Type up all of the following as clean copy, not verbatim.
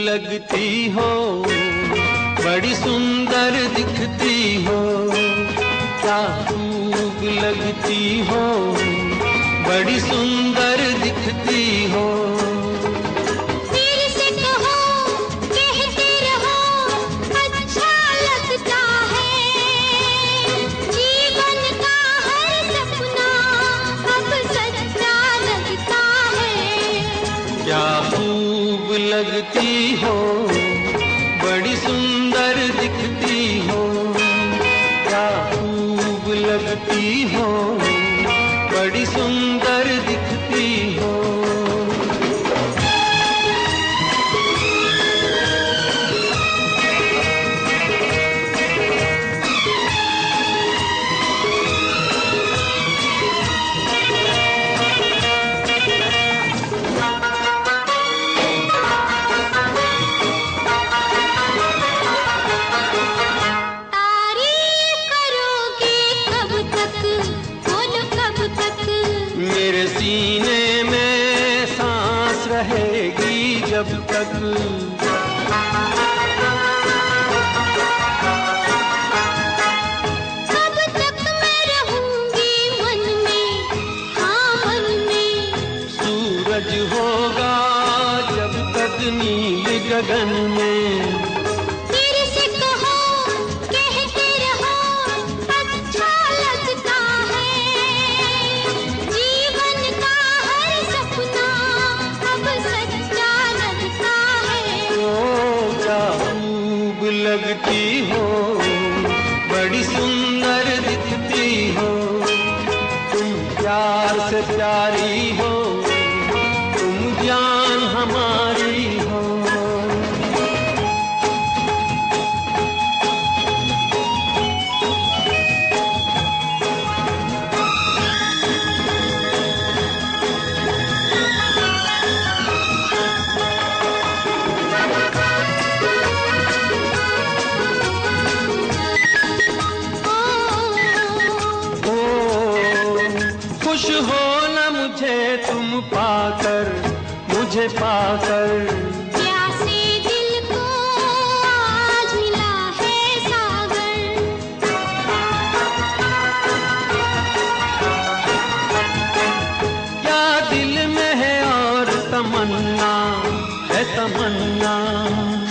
लगती हो, बड़ी सुंदर दिखती हो, क्या खूब लगती हो, बड़ी सुंदर दिखती हो। फिर से कहो, कहते रहो, अच्छा लगता है, जीवन का हर सपना अब सच्चा लगता है। क्या खूब लगती हो, बड़ी सुंदर दिखती हो, क्या खूब लगती हो, बड़ी सुंदर दिखती हो। मेरे सीने में सांस रहेगी जब तक, तब तक मैं रहूंगी मन में, हाँ मन में। सूरज होगा जब तक नील गगन में। फिर से कहो, कहते रहो, अच्छा लगता है, जीवन का हर सपना अब सच्चा लगता है। ओ क्या खूब लगती हो, बड़ी सुंदर दिखती हो, तुम प्यार से प्यारी हो, तुम जान हमारी हो। खुश हो न मुझे तुम पाकर, मुझे पाकर। प्यासे दिल को आज मिला है सागर। क्या दिल में है और तमन्ना है तमन्ना,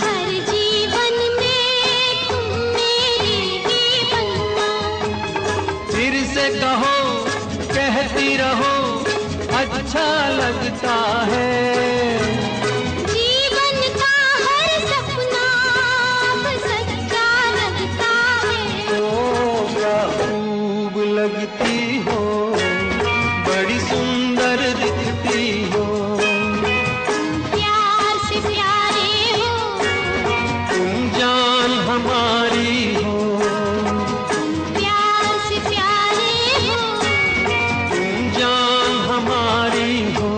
हर जीवन में तुम मेरी ही बनना। फिर से कहो, कहती रहो, अच्छा लगता है, जीवन का हर सपना अब सच्चा लगता है। ओ क्या खूब लगती हो, बड़ी सुंदर दिखती हो, प्यार से प्यारे हो, तुम जान हमारी हो। प्यार से प्यारे हो, तुम जान हमारी हो।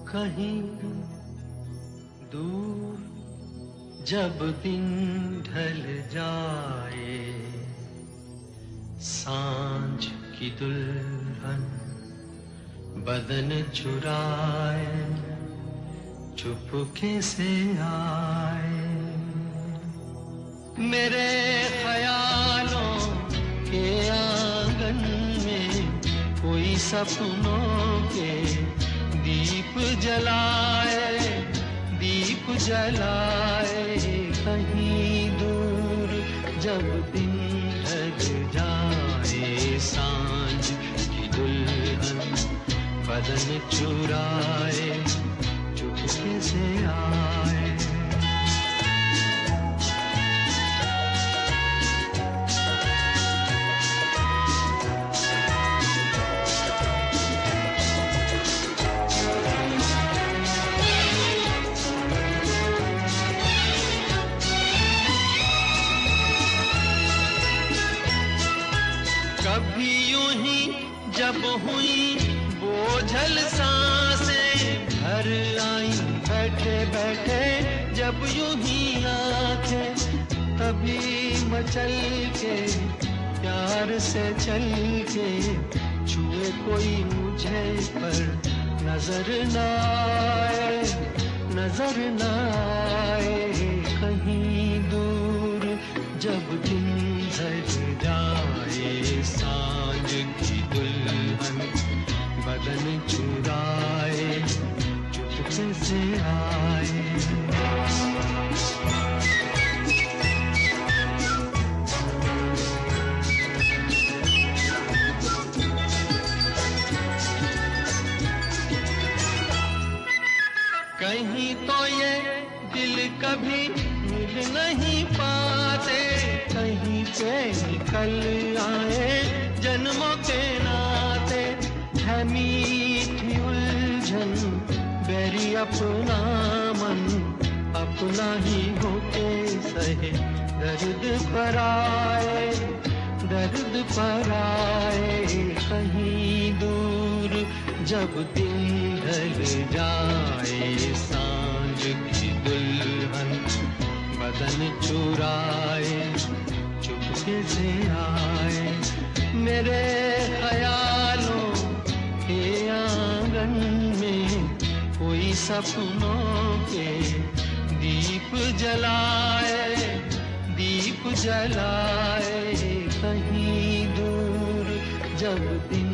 कहीं दूर जब दिन ढल जाए, सांझ की दुल्हन बदन चुराए, चुपके से आए, मेरे ख्यालों के आंगन में कोई सपनों के दीप जलाए, दीप जलाए, कहीं दूर जब दिन ढल जाए, सांझ की दुल्हन बदन चुराए, चुपके से आए। कभी यूं ही जब हुई बोझल सांसें, घर आई बैठे बैठे जब यूं ही आंखें, तभी मचल के प्यार से चल के छुए कोई मुझे पर नजर न आए, नजर न आए, कहीं दूर जब दिन ढल जाए, सांझ की दुल्हन बदन चुराए, चुपके से आए। कहीं तो ये दिल कभी मिल नहीं पाते, कहीं पे निकल आए जन्मों के नाते, है मीठी उलझन बेरी अपना मन, अपना ही होके सहे दर्द पर आए, दर्द पर आए, कहीं दूर जब दिन ढल जाए, सांझ की दुल्हन बदन चुराए, चुपके से आए, मेरे ख्यालों के आंगन में कोई सपनों के दीप जलाए, दीप जलाए, कहीं दूर जब दिन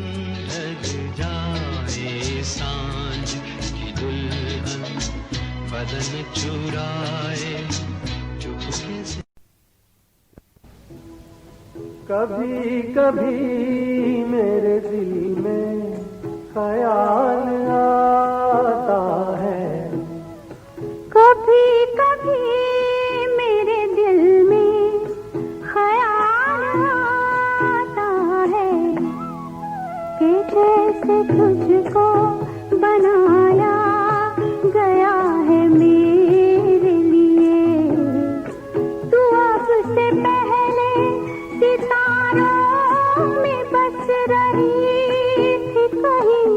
ढल जाए, सांझ की दुल्हन बदन चुराए, चुपके से। कभी कभी मेरे दिल में ख्याल आता है, कभी कभी मेरे दिल में ख्याल आता है कि जैसे तुझको बनाया गया है मेरे लिए, तू अब से पहले सितारों में बस रही थी कहीं,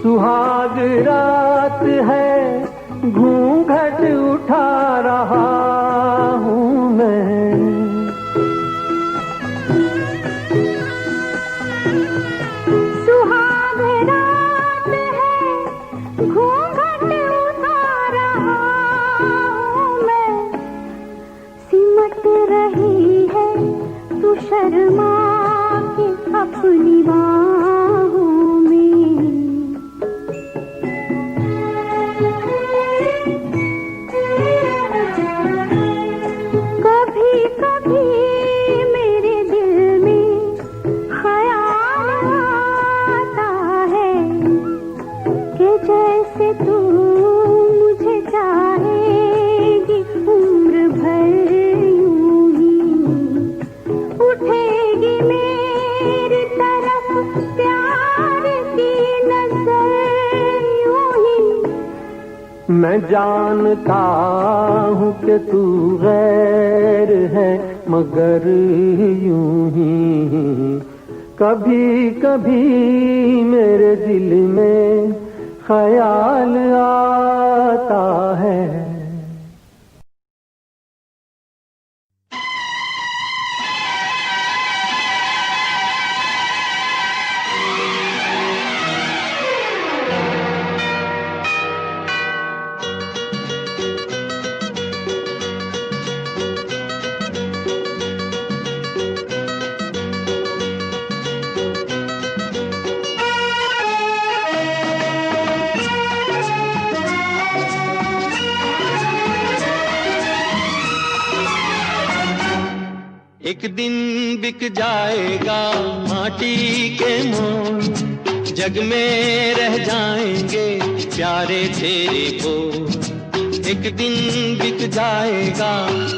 सुहाग रात है, घूंघट उठा रहा हूँ मैं। सुहाग रात है, घूंघट उठा रहा हूँ मैं। सिमट रही है तू शर्मा के अपनी बाहों में। कभी कभी मेरे दिल में ख्याल आता है कि जैसे तू मुझे चाहेगी उम्र भर यूं ही। उठेगी मेरी तरफ प्यार की नजर यूं ही। मैं जानता हूँ कि तू गैर है, मगर यूं ही कभी कभी मेरे दिल में ख्याल आता है। एक दिन बिक जाएगा माटी के मोल, जग में रह जाएंगे प्यारे तेरे बोल। एक दिन बिक जाएगा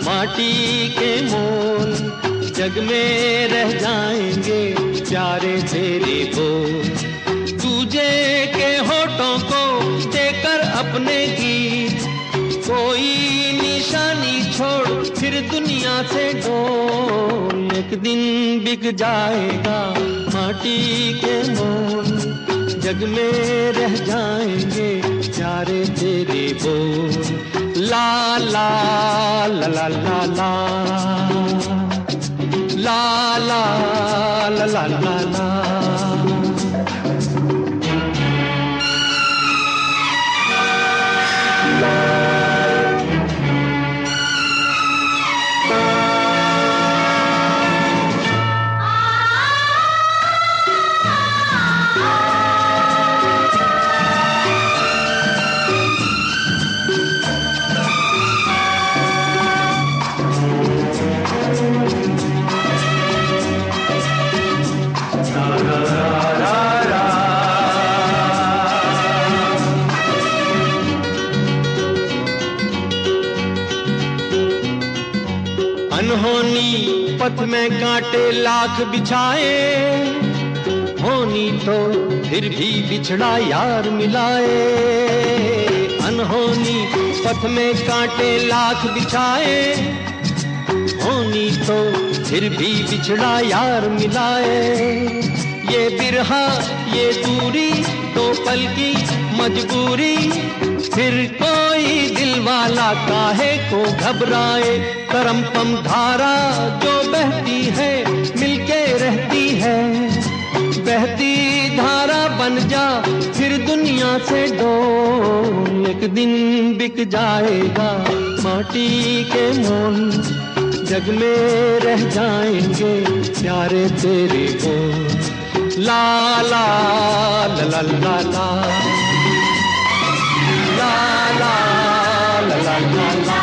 माटी के मोल, जग में रह जाएंगे प्यारे तेरे बोल। तुझे के होठों को देकर अपने गीत, कोई निशानी छोड़ फिर दुनिया से डोल। एक दिन बिक जाएगा माटी के मोल, जग में रह जाएंगे प्यारे तेरे बोल। ला ला ला ला ला ला ला ला ला ला ला। अनहोनी पथ में कांटे लाख बिछाए, होनी तो फिर भी बिछड़ा यार मिलाए। अनहोनी पथ में कांटे लाख बिछाए, होनी तो फिर भी बिछड़ा यार मिलाए। ये बिरहा ये दूरी दो पल की मजबूरी, फिर कोई दिल वाला काहे को घबराए। करम पम धारा जो बहती है मिलके रहती है, बहती धारा बन जा फिर दुनिया से डोल। एक दिन बिक जाएगा माटी के मोल, जग में रह जाएंगे प्यारे तेरे बोल। ला ला ला ला ला ला ला ला ला ला ला ला।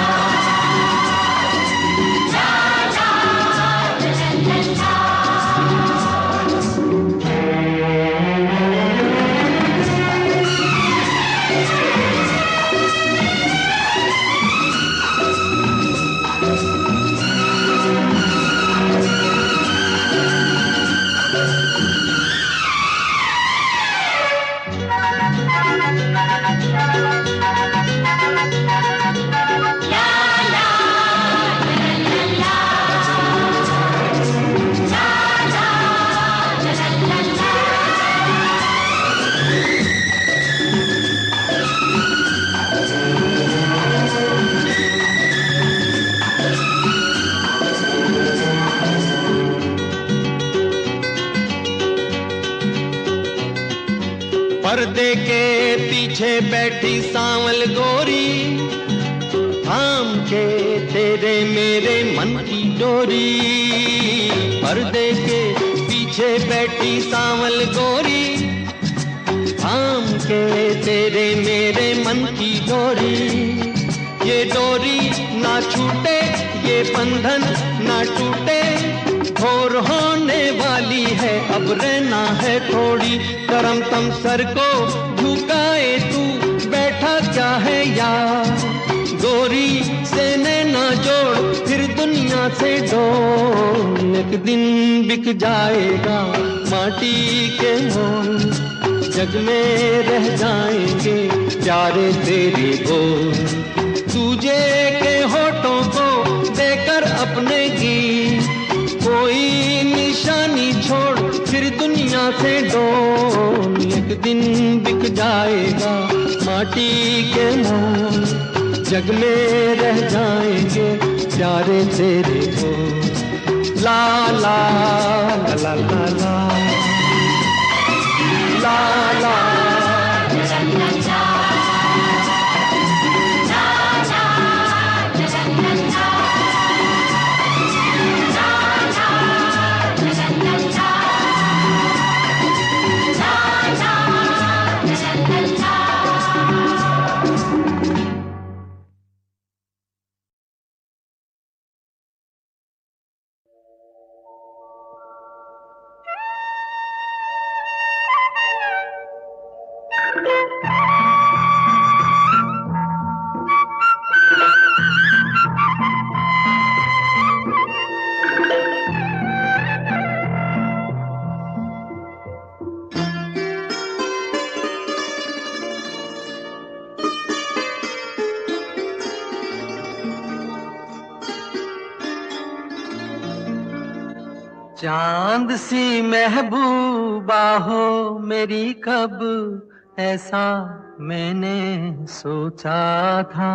पर्दे के पीछे बैठी सांवल गोरी, थाम के तेरे मेरे मन की डोरी। पर्दे के पीछे बैठी सांवल गोरी, थाम के तेरे मेरे मन की डोरी। ये डोरी ना छूटे, ये बंधन ना टूटे, भोर होने वाली है अब रहना है थोड़ी। करम तम सर को झुकाए तू बैठा क्या है यार, गोरी से नैना जोड़ फिर दुनिया से डोल। एक दिन बिक जाएगा माटी के मोल, जग में रह जाएंगे प्यारे तेरे बोल। तुझे के होठों को देकर अपने गीत, कोई निशानी छोड़ फिर दुनिया से डोल। एक दिन बिक जाएगा माटी के मोल, जग में रह जाएंगे प्यारे तेरे बोल। ला ला ला ला ला ला ला ला चांद सी महबूबा हो मेरी, कब ऐसा मैंने सोचा था।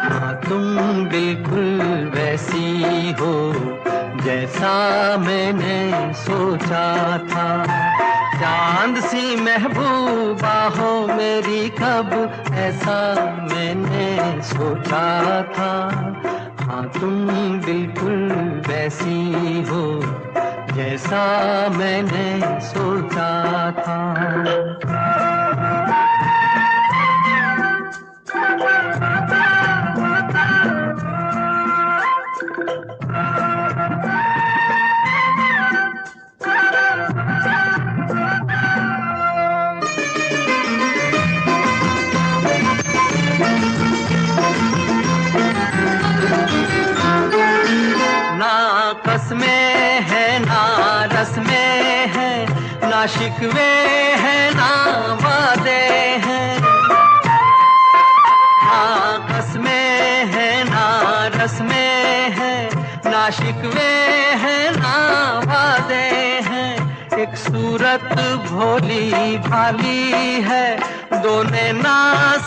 हाँ तुम बिल्कुल वैसी हो जैसा मैंने सोचा था। चांद सी महबूबा हो मेरी, कब ऐसा मैंने सोचा था। हाँ तुम बिल्कुल वैसी हो जैसा मैंने सोचा था। में है ना रस में है, ना शिकवे है ना वादे हैं। ना कसमें है ना रस में है, ना शिकवे है ना वादे हैं। एक सूरत भोली भाली है, दो नैना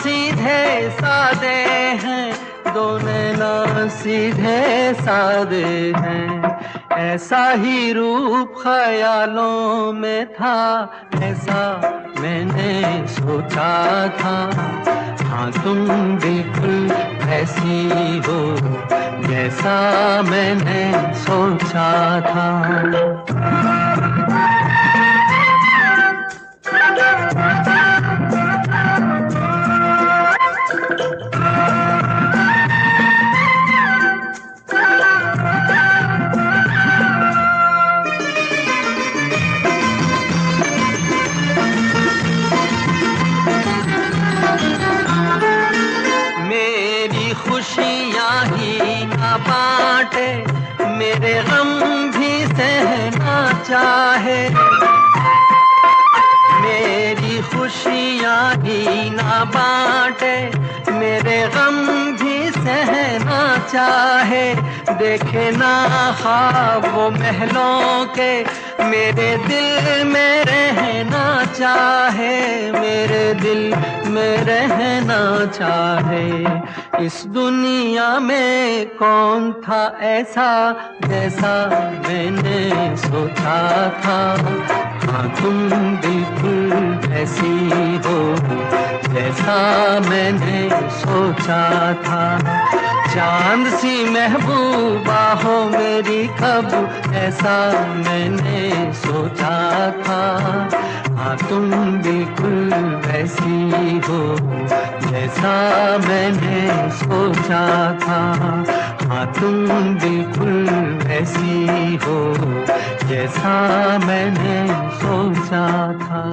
सीधे सादे हैं, दो नैना सीधे सादे हैं। ऐसा ही रूप ख्यालों में था, ऐसा मैंने सोचा था। हाँ तुम बिल्कुल ऐसी हो जैसा मैंने सोचा था। बांटे मेरे गम भी सहना चाहे, मेरी खुशियाँ ही ना बांटे मेरे गम भी सहना चाहे। देखे ना ख्वाब वो महलों के, मेरे दिल में रहना चाहे, मेरे दिल में रहना चाहे। इस दुनिया में कौन था ऐसा जैसा मैंने सोचा था। हाँ तुम बिल्कुल ऐसी हो जैसा मैंने सोचा था। चांद सी महबूबा हो मेरी कब ऐसा मैंने सोचा था। हाँ तुम बिल्कुल वैसी हो जैसा मैंने सोचा था। हाँ तुम बिल्कुल वैसी हो जैसा मैंने सोचा था।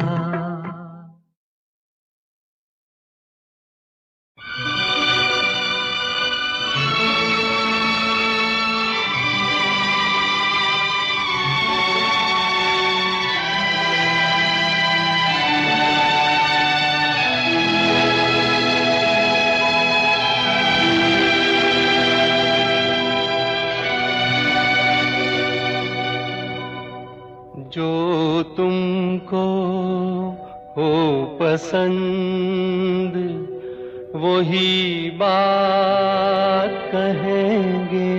जो तुमको हो पसंद वही बात कहेंगे।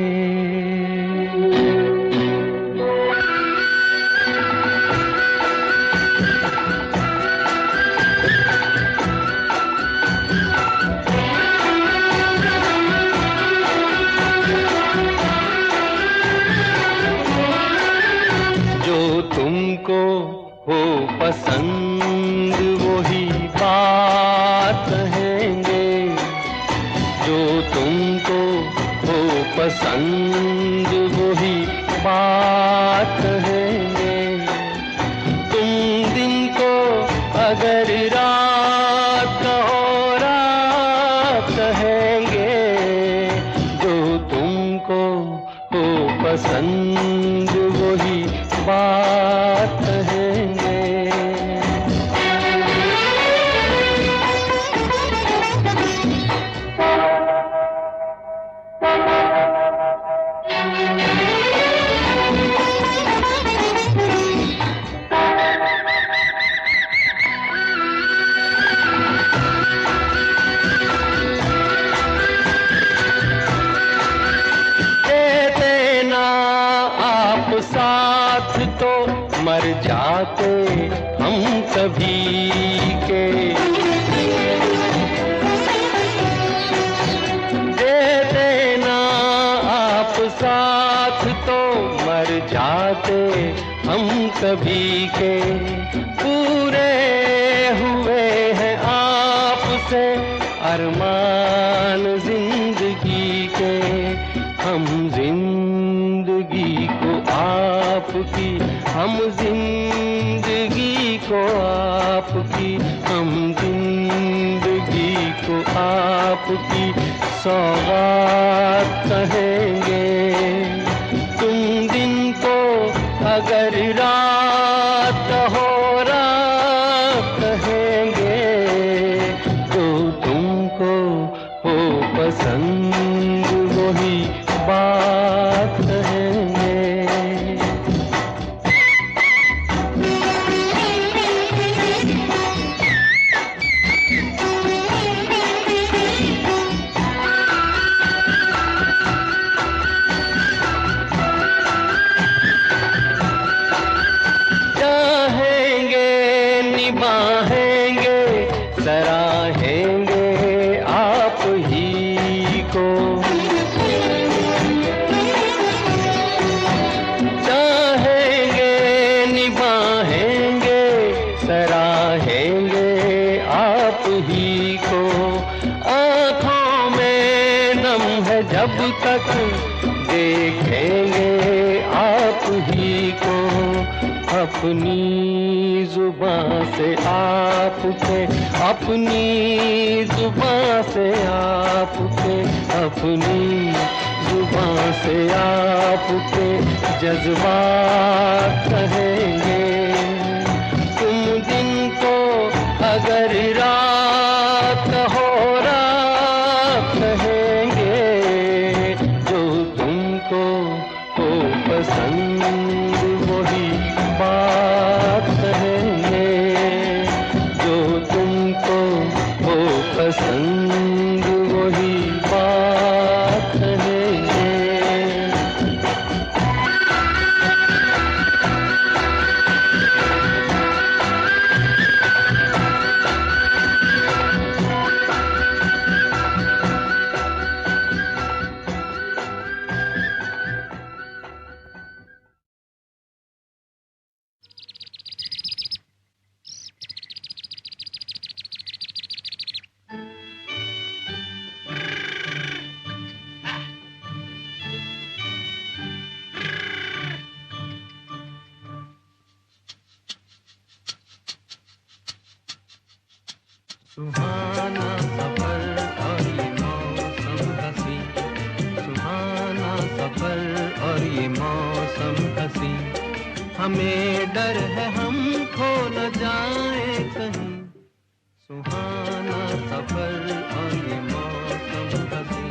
तुमको हो पसंद वही बात कहेंगे। जो तुमको हो पसंद वही बात कहेंगे। तुम दिन को अगर रात कहो रात कहेंगे। जो तुमको हो पसंद वही बात कहेंगे। साथ तो मर जाते हम सभी के। दे देना आप साथ तो मर जाते हम सभी के। पूरे हुए हैं आपसे अरमान जिंदगी के। हम जिंदगी को आपकी, हम जिंदगी को आपकी, हम जिंदगी को आपकी सौगात कहेंगे। तुम दिन को अगर रात हो रात कहेंगे। तो तुमको हो पसंद वही बात कहेंगे। चाहेंगे निभाएंगे सराहेंगे आप ही को। चाहेंगे निभाएंगे सराहेंगे आप ही को। आँखों में नम है जब तक देखेंगे आप ही को। अपनी जुबान से आपके, अपनी जुबान से आपके, अपनी जुबान से आपके जज्बात कहेंगे। तुम दिन को अगर रात हो रात कहेंगे। जो तुमको हो पसंद वही बात कहेंगे। जो तुमको हो पसंद वही बात सुहाना सफर और ये मौसम हसी, सुहाना सफर और ये मौसम हसी, हमें डर है हम खो न जाए कहीं, सुहाना सफर और ये मौसम हसी।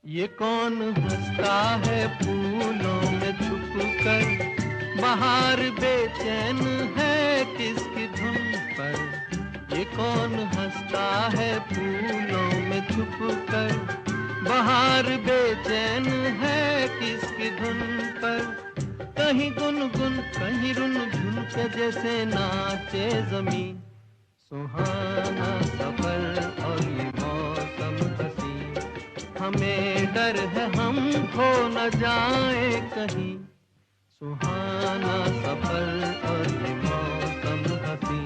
ये कौन हंसता है फूलों में छुपकर, बाहर बेचैन है किसकी धुन पर, ये कौन हंसता है फूलों में छुपकर, बाहर बेचैन है किसकी धुन पर, कहीं गुनगुन कहीं रुनझुन के जैसे नाचे जमीन, सुहाना सफर और ये मौसम हसी, हमें डर है हम खो न जाए कहीं, सुहाना सफर और ये मौसम हसी।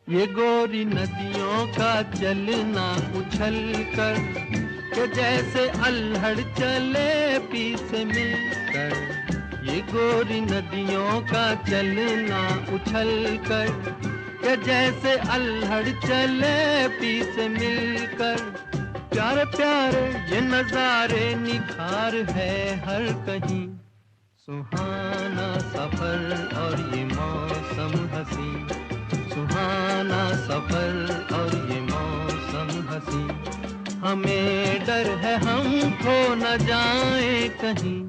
ये गोरी नदियों का चलना उछल कर, के जैसे अल्हड़ चले पीछे मिलकर, ये गोरी नदियों का चलना उछल कर, के जैसे अल्हड़ चले पीछे मिलकर, प्यारे प्यारे ये नजारे निखार है हर कहीं, सुहाना सफर और ये मौसम हसी, सुहाना सफर और ये मौसम हसी, हमें डर है हम खो न जाए कहीं,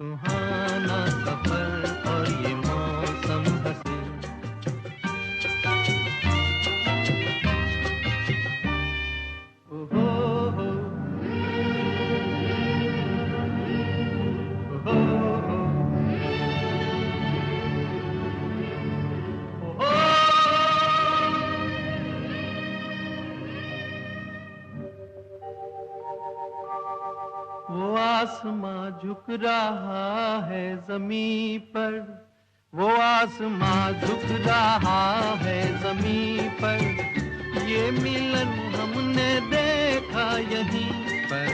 सुहाना सफर और ये मौसम हसी। ओहो हो, ओहो हो, ओहो। वो आसमां झुक रहा है ज़मीं पर, वो आसमां झुक रहा है ज़मीं पर, ये मिलन हमने देखा यहीं पर,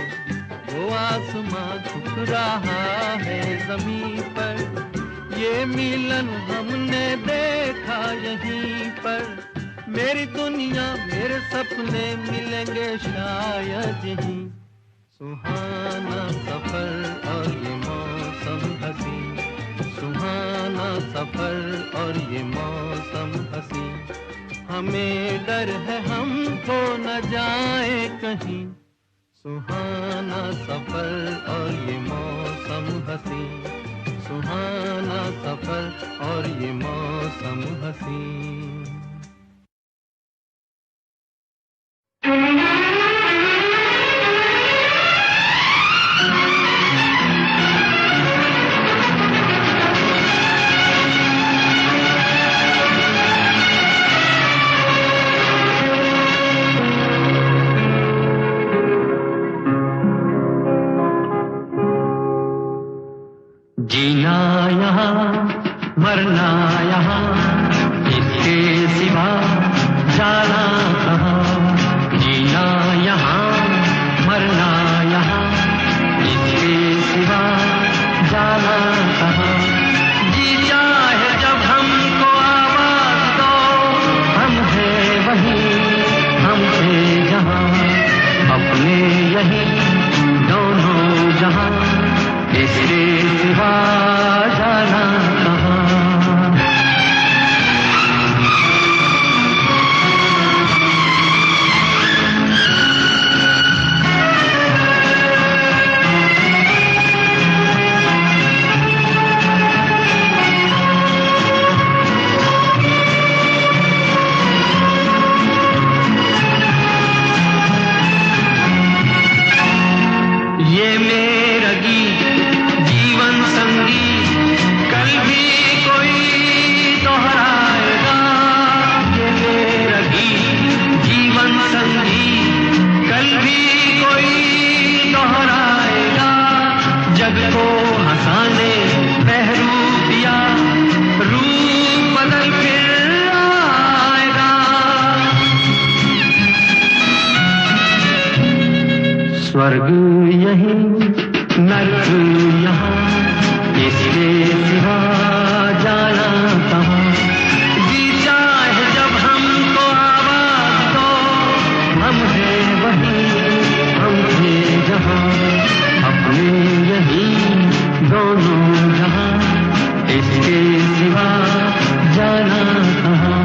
वो आसमां झुक रहा है ज़मीं पर, ये मिलन हमने देखा यहीं पर, मेरी दुनिया मेरे सपने मिलेंगे शायद यहीं, सुहाना सफर और ये मौसम हसी, सुहाना सफर और ये मौसम हसी, हमें डर है हम खो न जाए कहीं, सुहाना सफर और ये मौसम हसी, सुहाना सफर और ये मौसम हसी। जीना यहाँ मरना यहाँ, इसके स्वर्ग यहीं नर्क यहाँ, इसके सिवा जाना कहाँ। जी चाहे जब हमको आवाज दो, हम हैं वहीं, हम थे जहाँ, अपने यहीं दोनों जहाँ, इसके सिवा जाना कहाँ।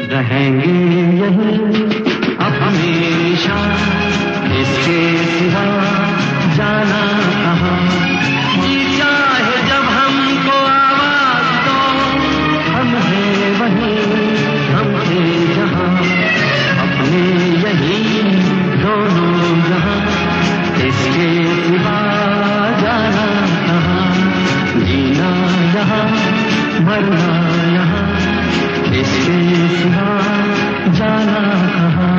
रहेंगे यहीं अब हमेशा, इसके सिवा जाना कहाँ। जी चाहे जब हमको आवाज दो, हम हैं वहीं, हम थे जहाँ, अपने यहीं दोनों जहाँ, इसके सिवा जाना कहाँ। जीना यहाँ मरना यहाँ, इसके सिवा जाना कहाँ।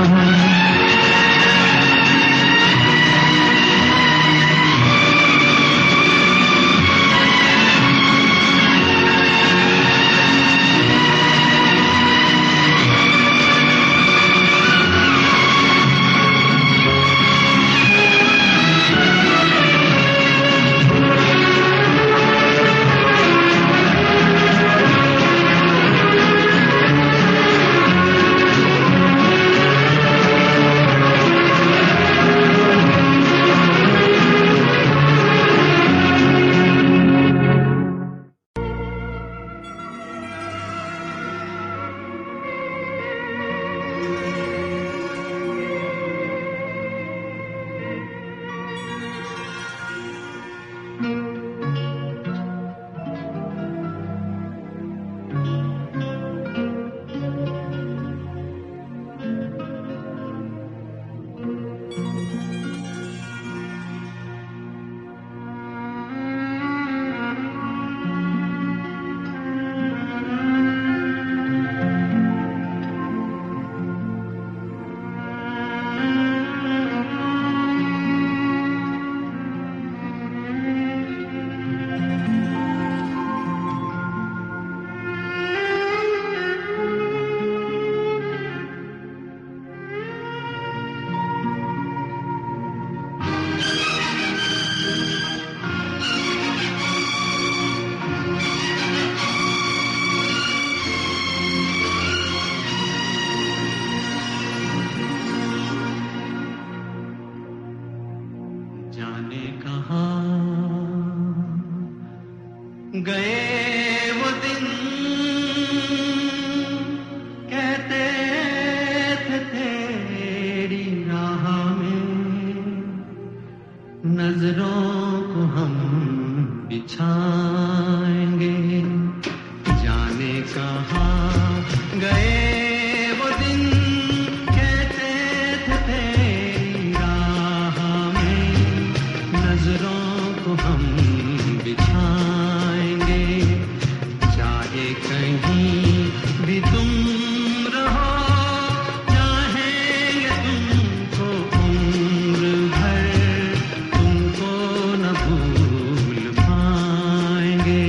गए वो दिन कहते थे तेरी राह में नजरों को हम बिछाएंगे, जाने कहाँ गए वो दिन कहते थे तेरी राह में नजरों को हम बिछाएंगे, चाहे कहीं भी तुम रहो, चाहेंगे तुमको उम्र भर, तुमको न भूल पाएंगे।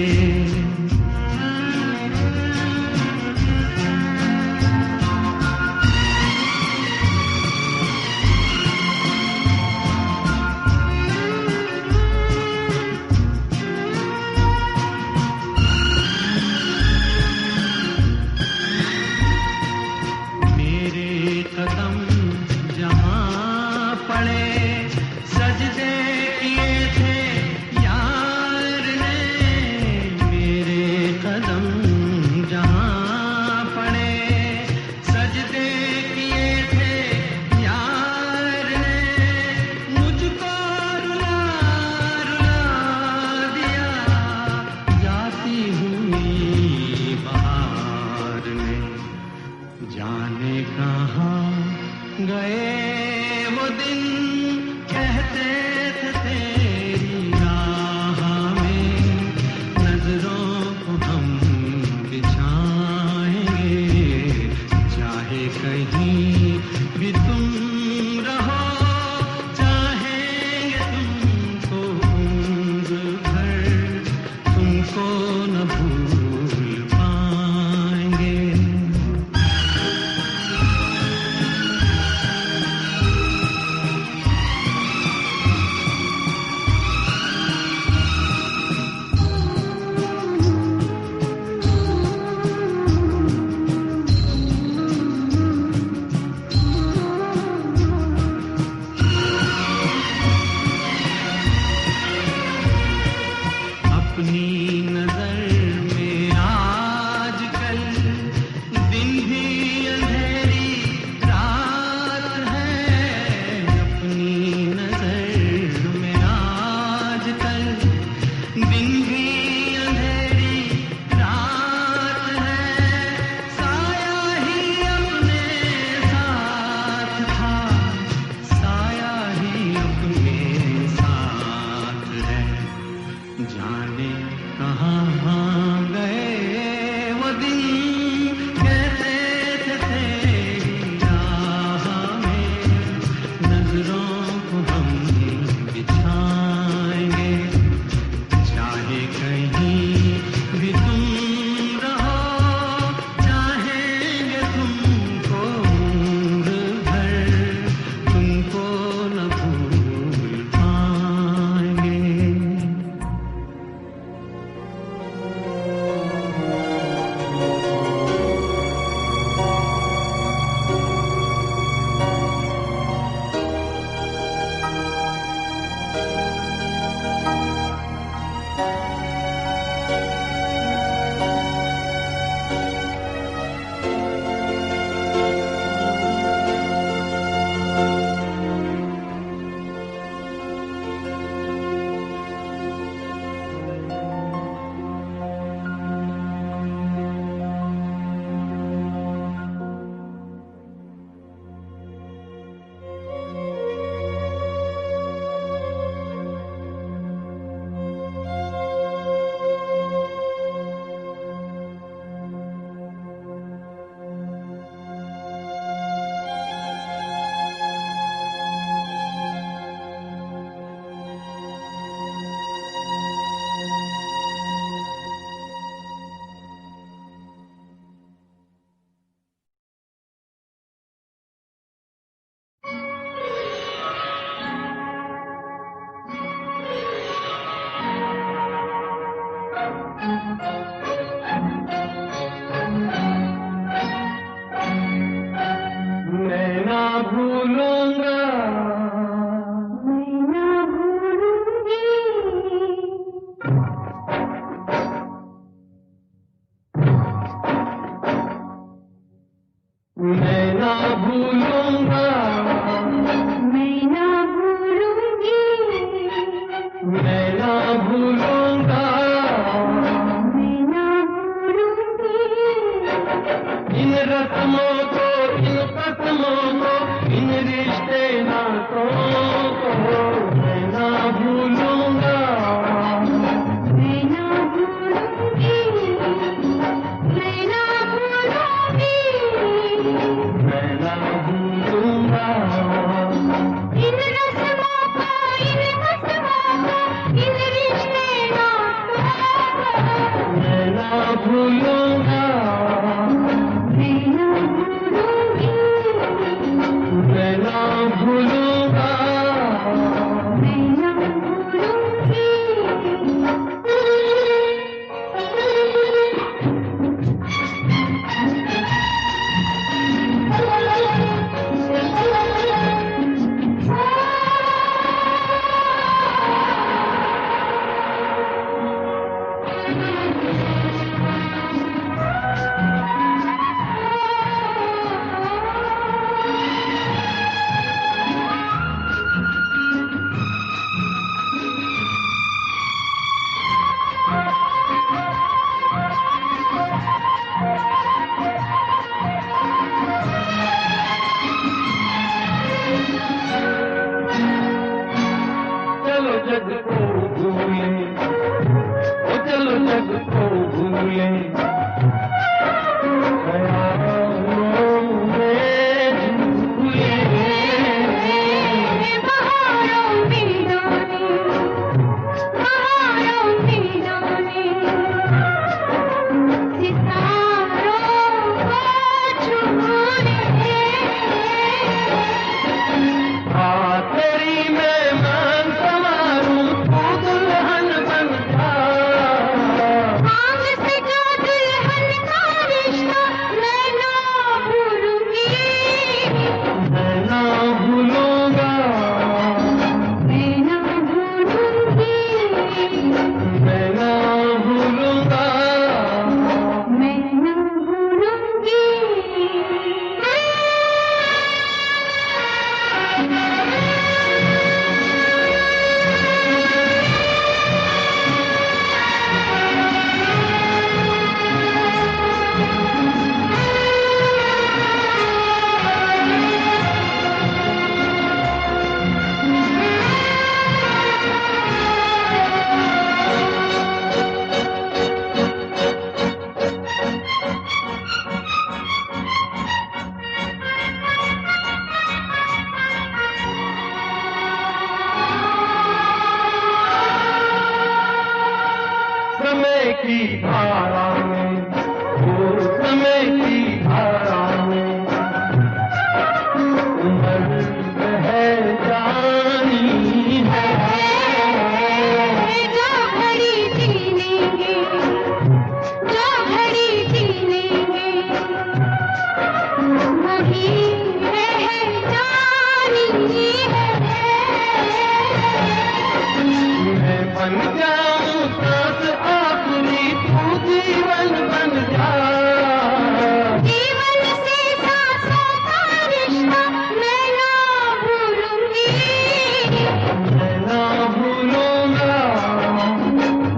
जग को भूले, ओ चलो जग को भूले, ख्यालों में झूले। बहारों में जाने, बहारों में जाने, सितारों को छूने। तेरी मेहमान संवारूं, तू दुल्हन बन जा। आग से जो दुल्हन का रिश्ता मैं ना भूलूंगी, मैं ना भूलूंगा, मैं ना भूलूंगी, मैं ना भूलूंगा। मैं ना भूलूंगी। समय की धारा में, ओ समय की धारा में, उम्र है जानी है। जो घड़ी जी लेंगे, जो घड़ी जी लेंगे, वही रह जानी है। मैं बन जाऊं सांस आखिरी, तू जीवन बन जा। जीवन से सांसों का रिश्ता मैं ना भूलूंगी, मैं ना भूलूंगा,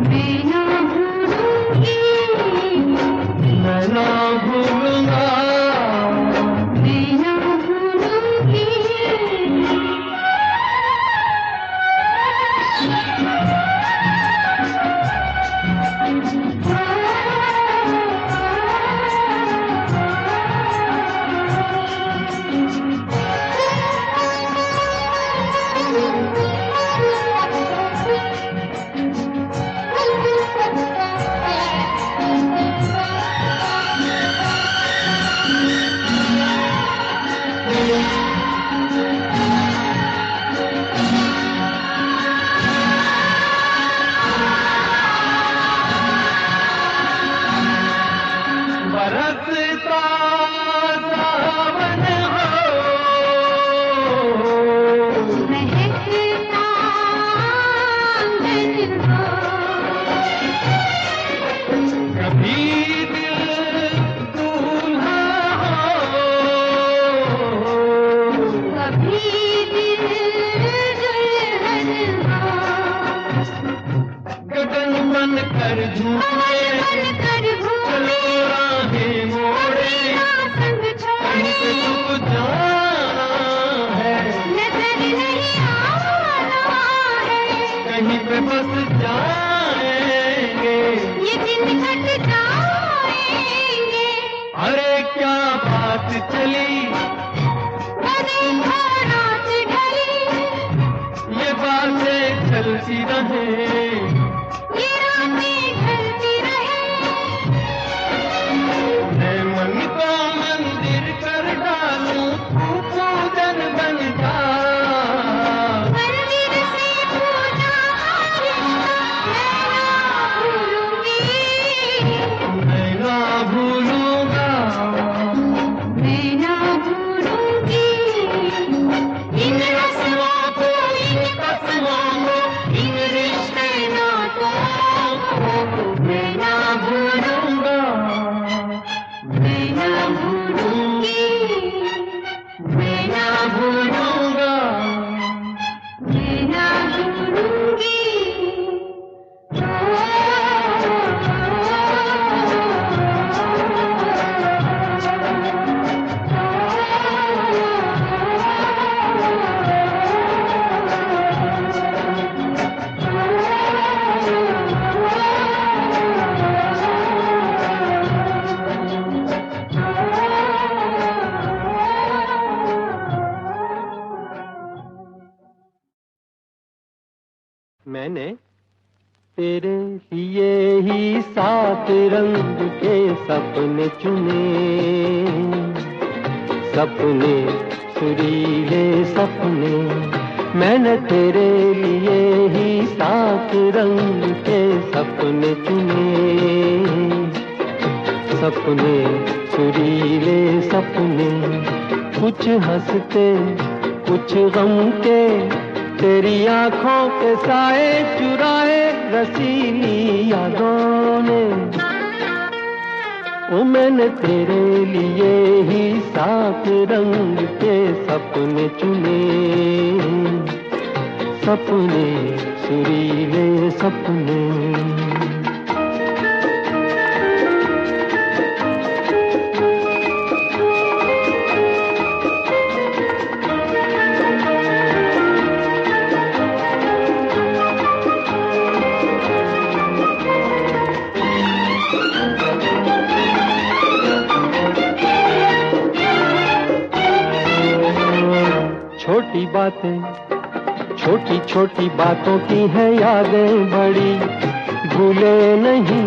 मैं ना भूलूंगी, मैं ना भूलूंगा। मैं ना भूलूंगी। बरसता सावन हो, महकता आंगन हो, कभी दिल दूल्हा हो, कभी दिल दुल्हन हो। गगन बन कर झूमे, बन कर घूमे, चलो राहें मोड़े, ना संग छोड़े, हमसे तू जाना है, नजर नहीं आना है। कहीं पे बस जाएंगे। ये दिन कट जाएंगे, अरे क्या बात चली, बने को रात ढली, ये बातें चलती रहे, ये रातें ढलती रहे। मैं मन को मंदिर कर डालूं, तू पूजन बन जा। मंदिर से पूजा का रिश्ता मैं ना भूलूंगी, मैं ना भूलूंगा, मैं ना भूलूंगी। इन रस्मों को, इन कसमों को, इन रिश्ते नातों मैंने तेरे लिए ही 7 रंग के सपने चुने, सपने सुरीले सपने। मैंने तेरे लिए ही 7 रंग के सपने चुने, सपने सुरीले सपने। कुछ हंसते कुछ गम के, तेरी आंखों के साए चुराए रसीली यादों ने। ओ मैंने तेरे लिए ही 7 रंग के सपने चुने, सपने सुरीले सपने। छोटी बातें छोटी छोटी बातों की है यादें बड़ी, भूले नहीं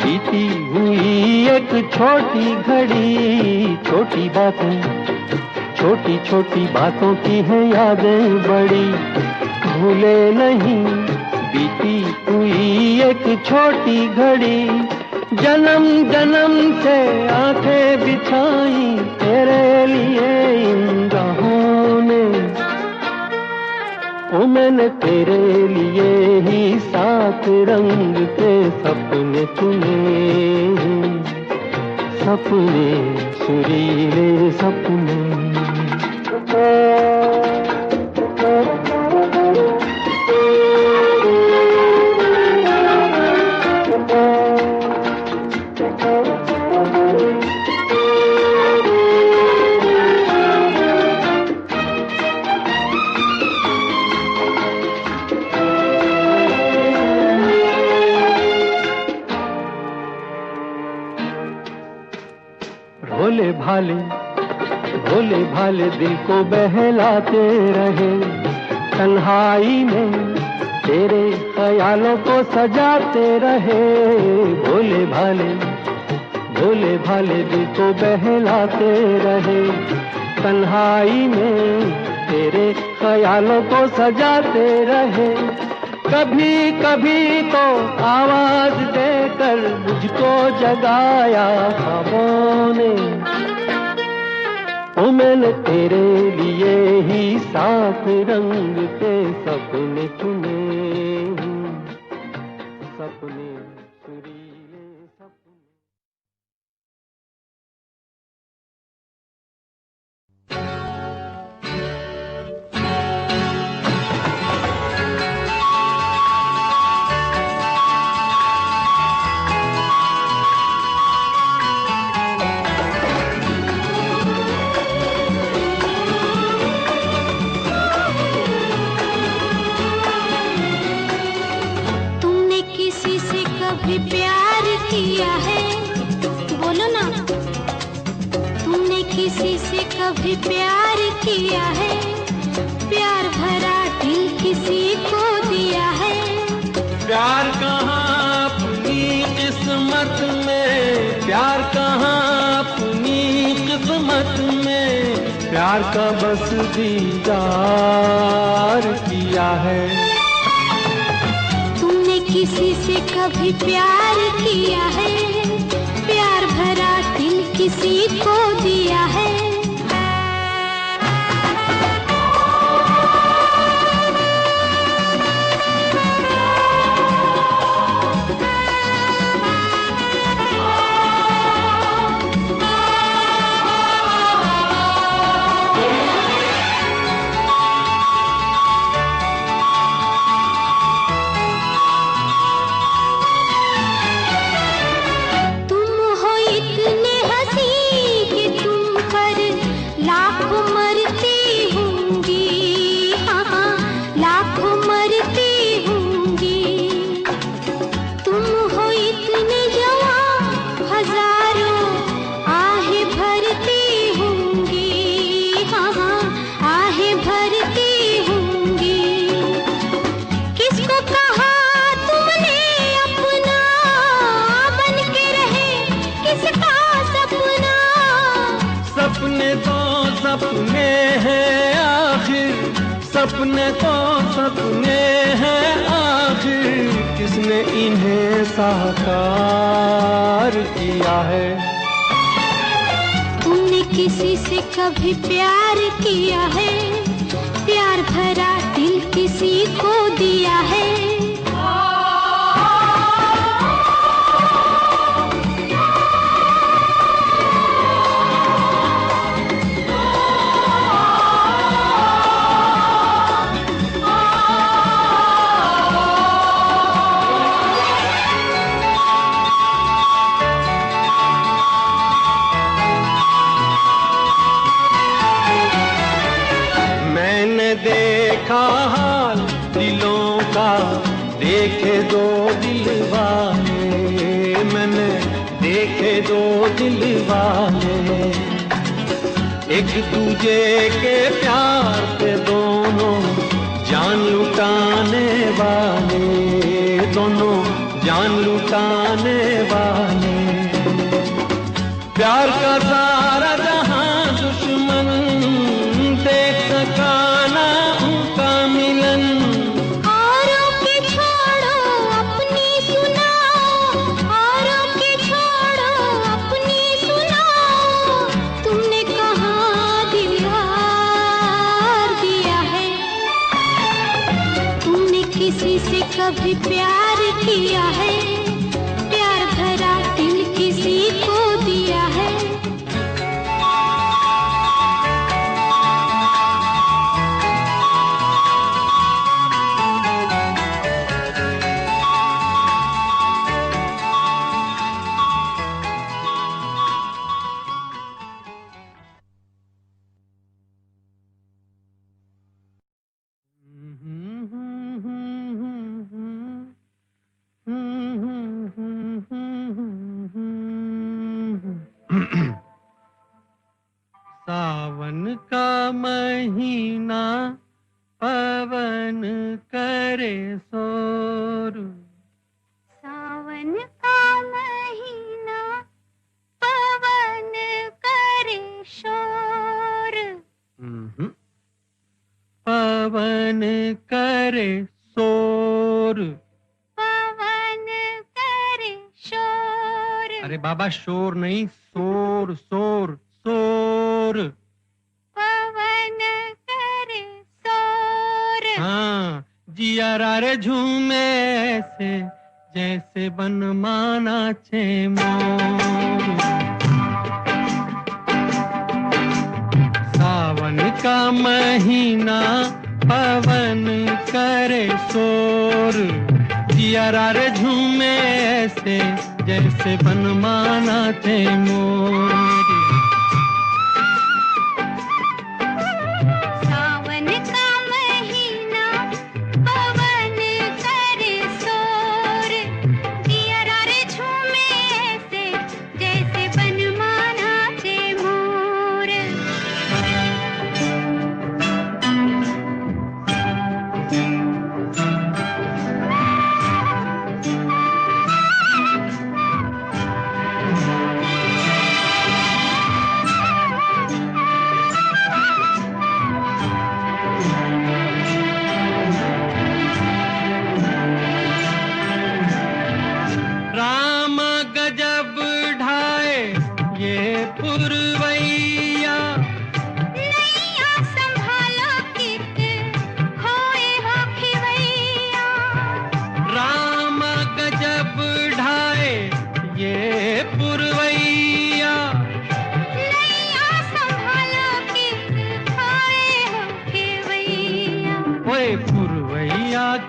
बीती हुई एक छोटी घड़ी। छोटी बातें छोटी छोटी बातों की है यादें बड़ी, भूले नहीं बीती हुई एक छोटी घड़ी। जन्म जन्म से आंखें बिछाई तेरे लिए इन राहों ने। ओ मैंने तेरे लिए ही 7 रंग के सपने चुने, सपने सुरीले सपने। भोले भाले दिल को बहलाते रहे, तन्हाई में तेरे ख्यालों को सजाते रहे। भोले भाले दिल को बहलाते रहे, तन्हाई में तेरे ख्यालों को सजाते रहे। कभी कभी तो आवाज देकर मुझको जगाया ख्वाबों ने। ओ मैंने तेरे लिए ही 7 रंग के सपने चुने, सपने सुरीले सपने। कभी प्यार किया है, बोलो ना। तुमने किसी से कभी प्यार किया है, प्यार भरा दिल किसी को दिया है। प्यार कहाँ अपनी किस्मत में, प्यार कहाँ अपनी किस्मत में। प्यार का बस दीदार किया है। किसी से कभी प्यार किया है, प्यार भरा दिल किसी को दिया है। तुम हो इतने हंसी कि तुम पर सपने तो सपने हैं, आखिर किसने इन्हें साकार किया है? तुमने किसी से कभी प्यार किया है? प्यार भरा दिल किसी को दिया है? देखा हाल दिलों का, देखे दो दिल वाले, मैंने देखे दो दिल वाले, एक दूजे के प्यार पे दोनों जान लुटाने वाले, दोनों जान लुटाने वाले। प्यार का सारा जहां दुश्मन देख सका ना उनका मिलन। औरों के छोड़ो अपनी सुनाओ, औरों के छोड़ो अपनी सुनाओ, तुमने कहाँ दिल हार दिया है? तुमने किसी से कभी प्यार किया है? प्यार भरा दिल किसी को दिया है? सावन का महीना पवन करे शोर, सावन का महीना पवन करे शोर, पवन करे शोर। पवन करे शोर। अरे बाबा शोर नहीं, शोर शोर शोर। पवन करे शोर। हाँ, जिया रे झूमे ऐसे जैसे बनमाना छे मोर। सावन का महीना पवन करे शोर, जिया रे झूमे ऐसे जैसे बनमाना छे मोर।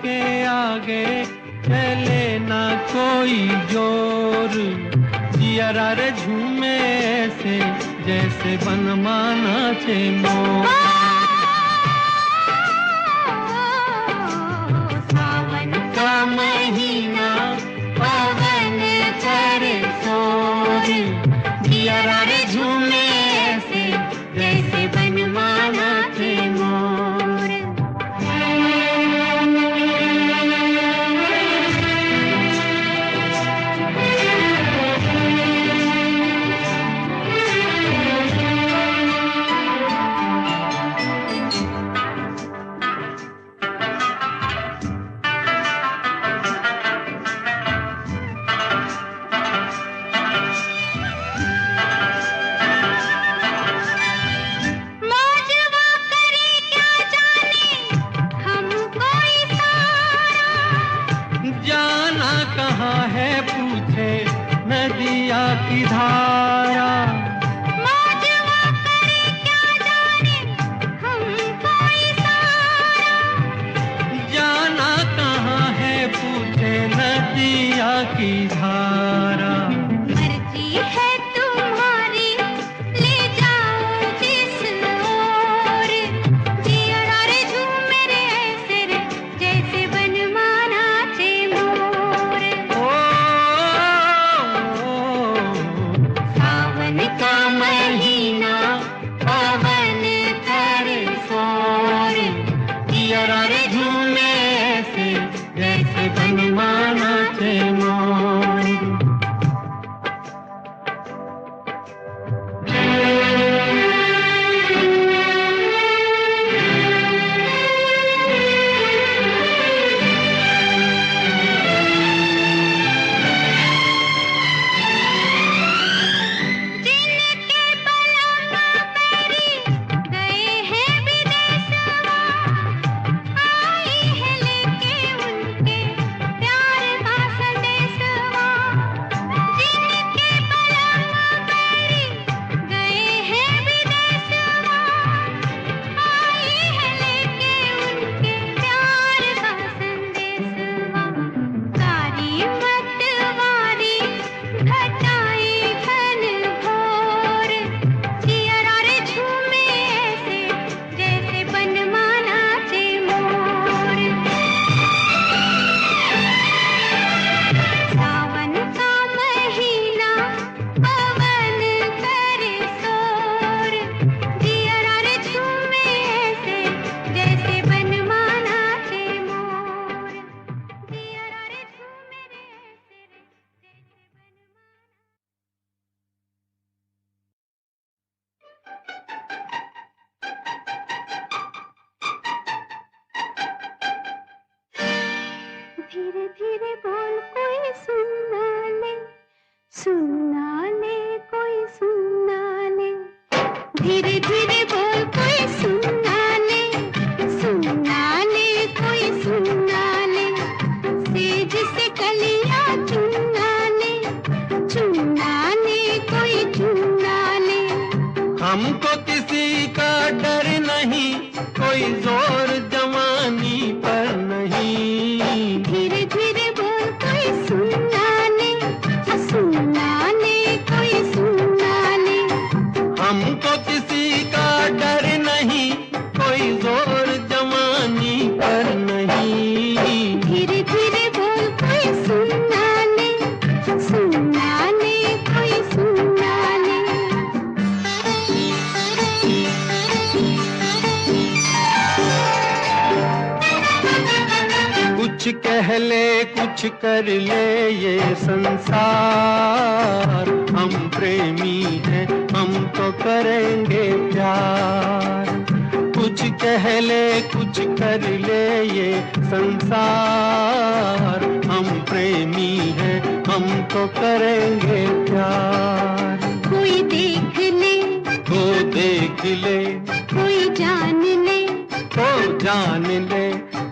के आगे चले ना कोई जोर, जिया रे झूमे ऐसे जैसे बनमाना छे मोर। सावन का महीना पवन करे शोर, जिया रे झूमे ऐसे जैसे बनमाना छे मोर। नदिया की धारा। मौजवा करे क्या जाने हमको इशारा। जाना कहाँ है पूछे नदिया की धारा। मर्जी है तुम्हारी ले जाओ जिस ओर। जिया रे झूमे रे ऐसे रे जैसे बनमाना चे मोर। सावन का महीना पवन करे शोर। जिया रे झूमे ऐसे जैसे बनमाना चे मोर। जिनके बलमा मेरी गए हैं विदेशवा। आई है लेके उनके प्यार का संदेशवा। जिनके बलमा मेरी गए हैं विदेशवा। आई है लेके उनके प्यार का संदेशवा। सारी मतवारी घटाई घन घोर। जिया रे झूमे ऐसे जैसे बनमाना चे मोर। सावन का महीना पवन करे शोर। जिया रे झूमे ऐसे जैसे बनमाना चे मोर। जिया रे झूमे रे ऐसे रे जैसे बनमाना। धीरे धीरे बोल कोई सुनना ले। सुनना ले कोई सुनना ले। धीरे धीरे बोल कोई सुनना ले। सुनना ले कोई सुनना ले। सेज से कलियां चुनना ले। चुनना ले कोई चुनना ले। हमको किसी का डर नहीं, कोई जोर जवानी पर नहीं। धीरे धीरे बोल कोई सुनना ले। सुनना ले कोई सुनना ले। हमको किसी का डर नहीं, कोई जोर जवानी पर नहीं। धीरे धीरे बोल कोई सुनना ले। सुनना ले कोई सुनना ले। कुछ कह ले कुछ कर ले ये संसार। हम प्रेमी हैं हम तो करेंगे प्यार। कुछ कह ले कुछ कर ले ये संसार। हम प्रेमी हैं हम तो करेंगे प्यार। कोई देख ले तो देख ले, कोई जान ले। तो जान ले।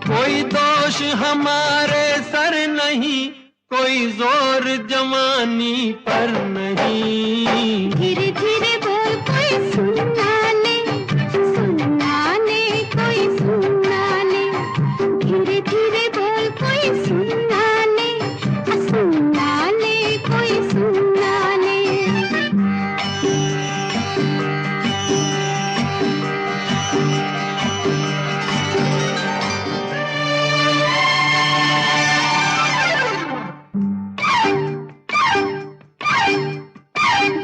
कोई दोष हमारे सर नहीं, कोई जोर जवानी पर नहीं। धीरे धीरे बोल कोई सुनना ले। सुनना ले कोई सुनना ले। धीरे धीरे बोल कोई सुनना ले। सुनना ले कोई सुनना ले।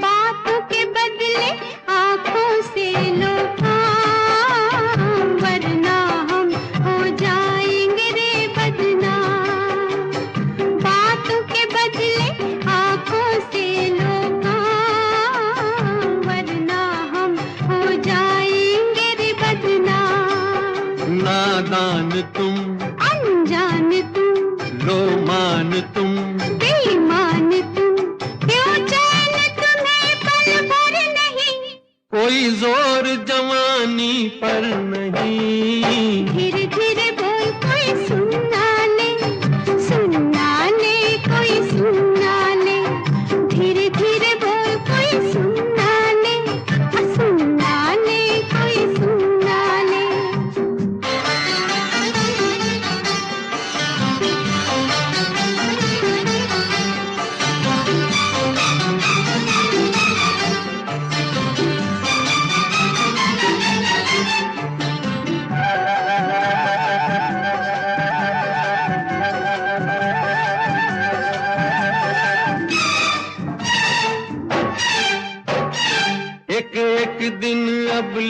बातों के बदले आंखों से लो काम। वरना हम हो जाएंगे रे बदनाम। बातों के बदले आंखों से लो काम। वरना हम हो जाएंगे रे बदनाम। नादान तुम, अनजान तुम, लो मान तुम, बेईमान तुम। क्यों चैन तुम्हें पल भर नहीं। कोई जोर जवानी पर नहीं। धीरे धीरे बोल कोई सुनना ले। सुनना ले कोई सुनना ले। धीरे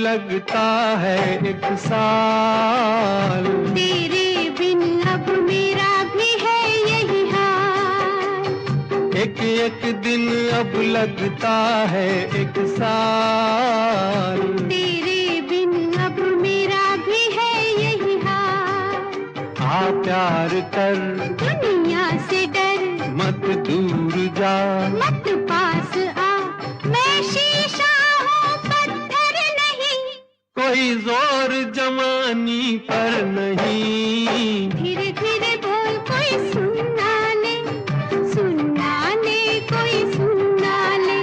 लगता है 1 साल। तेरे बिन अब मेरा भी है यही हाल। एक दिन अब लगता है 1 साल। तेरे बिन अब मेरा भी है यही हाल। आ प्यार कर, दुनिया से डर, मत दूर जा, मत पास आ, मैं शीशा हूँ पत्थर नहीं। कोई जोर जवानी पर नहीं। धीरे धीरे बोल कोई सुनना ले, सुनना ले कोई सुनना ले।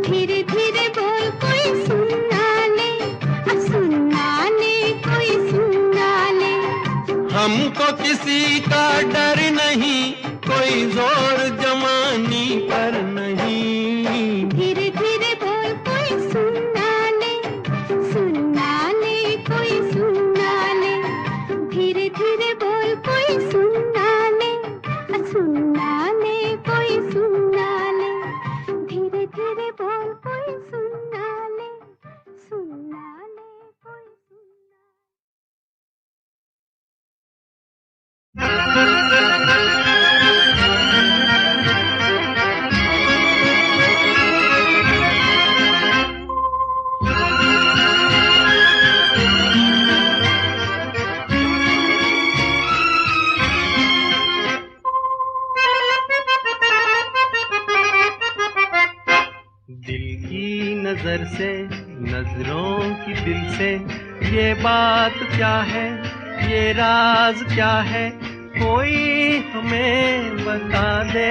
धीरे धीरे बोल कोई सुनना ले, सुनना ले कोई सुनना ले। हमको किसी का डर नहीं, कोई जोर जवानी पर नहीं। धीरे धीरे बोल कोई सुनना ले, सुनना ले कोई सुनना ले। धीरे धीरे बोल कोई सुनना ले, सुनना ले कोई सुनना ले। धीरे धीरे बोल कोई सुनना ले, सुनना ले कोई सुनना। दिल की नजर से, नजरों की दिल से, ये बात क्या है, ये राज क्या है, कोई हमें बता दे।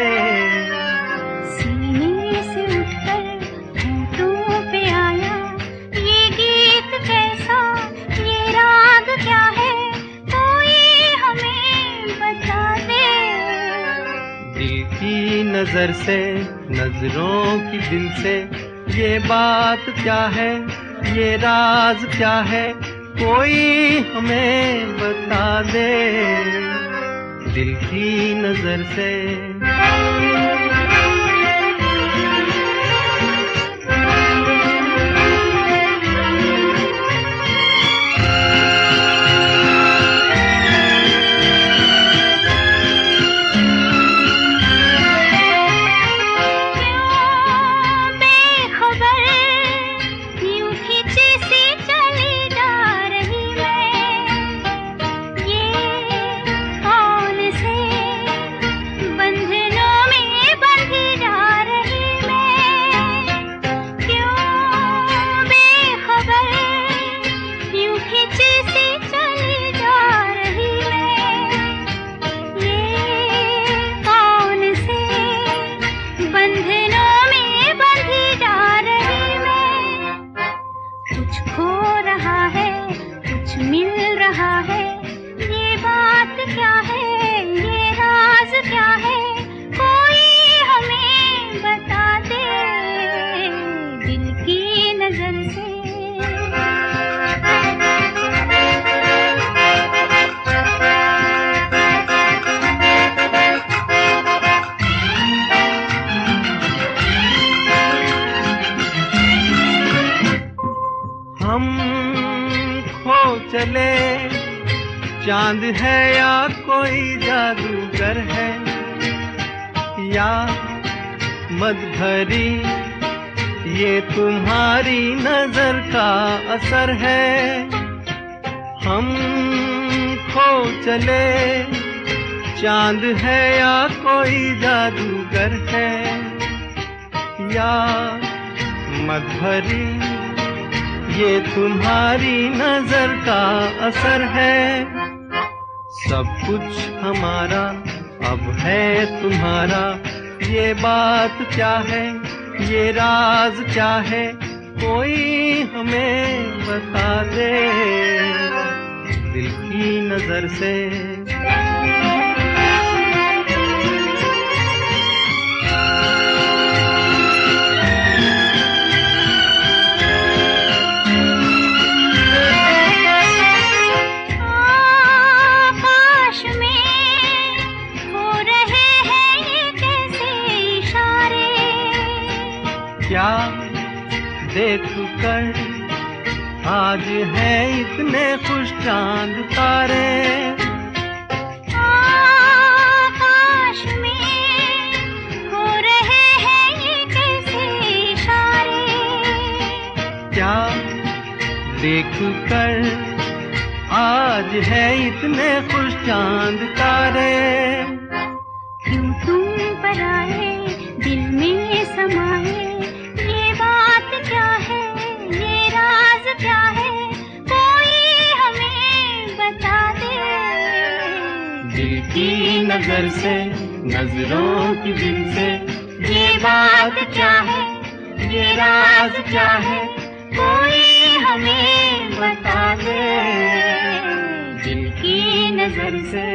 सीने से उठकर होठों पे आया ये गीत कैसा, ये राग क्या है, कोई हमें बता दे। दिल की नजर से, नजरों की दिल से, ये बात क्या है, ये राज क्या है, कोई हमें बता दे। दिल की नजर से। चांद है या कोई जादूगर है, या मद भरी ये तुम्हारी नजर का असर है। हम खो चले, चांद है या कोई जादूगर है, या मद भरी ये तुम्हारी नजर का असर है। सब कुछ हमारा अब है तुम्हारा, ये बात क्या है, ये राज क्या है, कोई हमें बता दे। दिल की नजर से। क्या देख कर आज है इतने खुश चांद तारे, आकाश में हो रहे हैं ये कैसे इशारे। क्या देख कर आज है इतने खुश चांद तारे। क्यों तुम पर आए दिल में समाए, ये बात क्या है, ये राज क्या है, कोई हमें बता दे। दिल की नजर से, नजरों की दिल से, ये बात क्या है, ये राज क्या है, कोई हमें बता दे। दिल की नजर से